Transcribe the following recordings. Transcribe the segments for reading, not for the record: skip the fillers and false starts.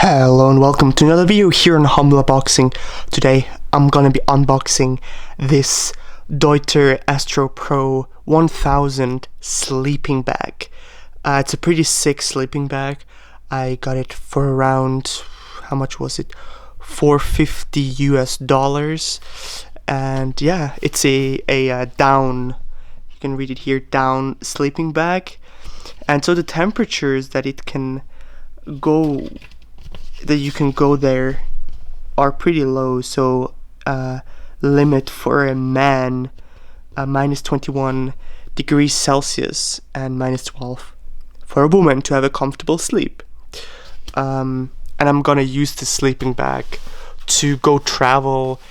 Hello and welcome to another video here on Humble Unboxing. Today I'm gonna be unboxing this Deuter Astro Pro 1000 sleeping bag. It's a pretty sick sleeping bag. I got it for around, how much was it? $450 US. And yeah, it's a down, you can read it here, down sleeping bag. And so the temperatures that you can go there are pretty low. So limit for a man minus 21 degrees Celsius and minus 12 for a woman to have a comfortable sleep. And I'm gonna use this sleeping bag to go travel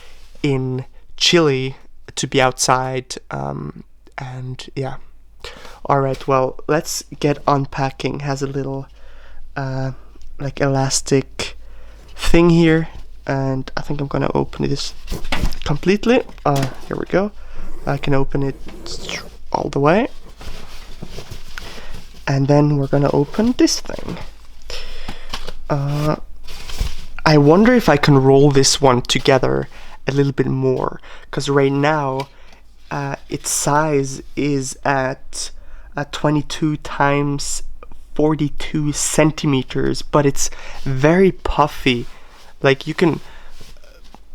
in Chile, to be outside, and yeah. Alright, well, let's get unpacking. Has a little like elastic thing here, and I think I'm gonna open this completely. Here we go. I can open it all the way, and then we're gonna open this thing. I wonder if I can roll this one together a little bit more, because right now its size is at 22 times 42 centimeters, but it's very puffy. Like, you can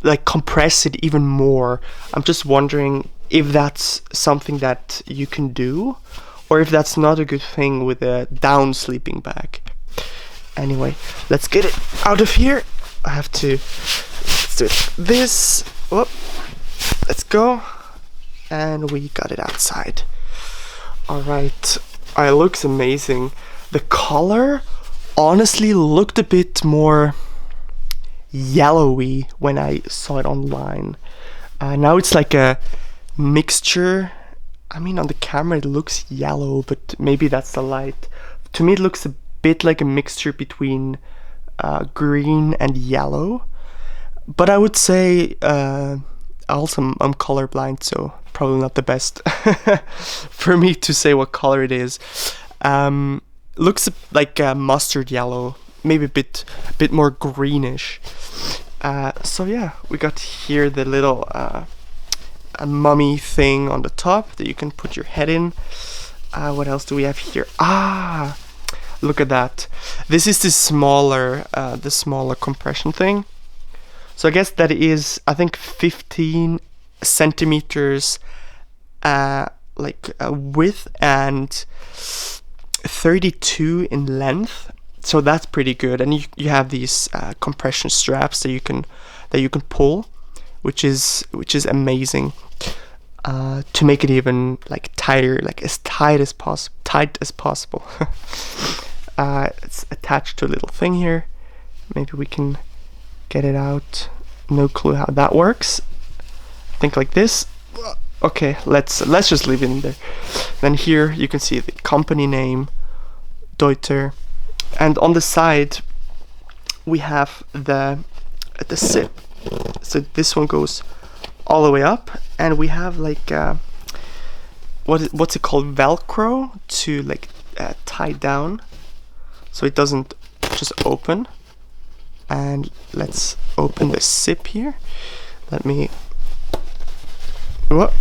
like compress it even more. I'm just wondering if that's something that you can do, or if that's not a good thing with a down sleeping bag. Anyway, let's get it out of here. Let's do this. Whoop. Let's go. And we got it outside. Alright. It looks amazing. The color honestly looked a bit more yellowy when I saw it online. Now it's like a mixture. I mean, on the camera it looks yellow, but maybe that's the light. To me it looks a bit like a mixture between green and yellow. But I would say also I'm colorblind, so probably not the best for me to say what color it is. Looks like mustard yellow, maybe a bit more greenish. So yeah, we got here the little a mummy thing on the top that you can put your head in. What else do we have here? Look at that. This is the smaller compression thing. So I guess that is, I think, 15 centimeters width and 32 in length. So that's pretty good. And you have these compression straps that you can pull, which is amazing, to make it even like tighter, like as tight as possible. It's attached to a little thing here. Maybe we can get it out. No clue how that works. I think like this. Okay, let's just leave it in there. Then here you can see the company name, Deuter, and on the side we have the zip. So this one goes all the way up, and we have like what's it called, Velcro, to like tie down so it doesn't just open. And let's open the zip here. Let me. What?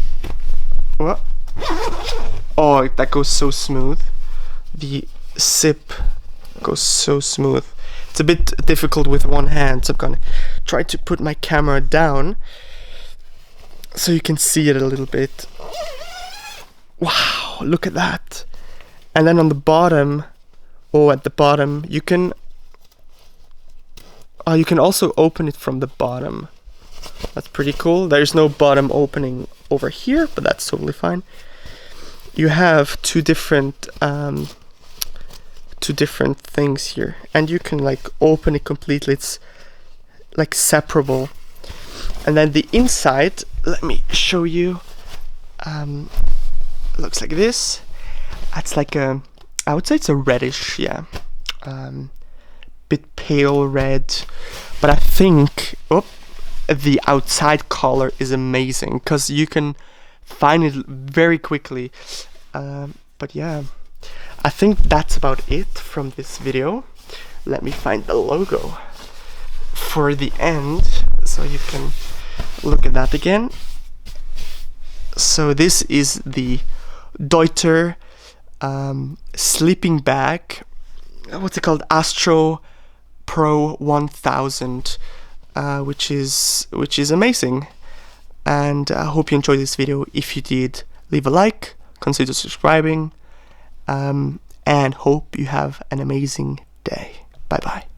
Oh, that goes so smooth. The zip goes so smooth. It's a bit difficult with one hand, so I'm gonna try to put my camera down so you can see it a little bit. Wow, look at that. And then on the bottom, at the bottom, you can also open it from the bottom. That's pretty cool. There's no bottom opening over here, but that's totally fine. You have two different things here, and you can like open it completely. It's like separable. And then the inside, let me show you. Looks like this. It's like I would say it's a reddish, yeah, bit pale red, but I think the outside color is amazing because you can find it very quickly. But yeah, I think that's about it from this video. let me find the logo for the end so you can look at that again. So this is the Deuter sleeping bag. What's it called? Astro Pro 1000, which is amazing. And I hope you enjoyed this video. If you did, leave a like, consider subscribing, and hope you have an amazing day. Bye bye.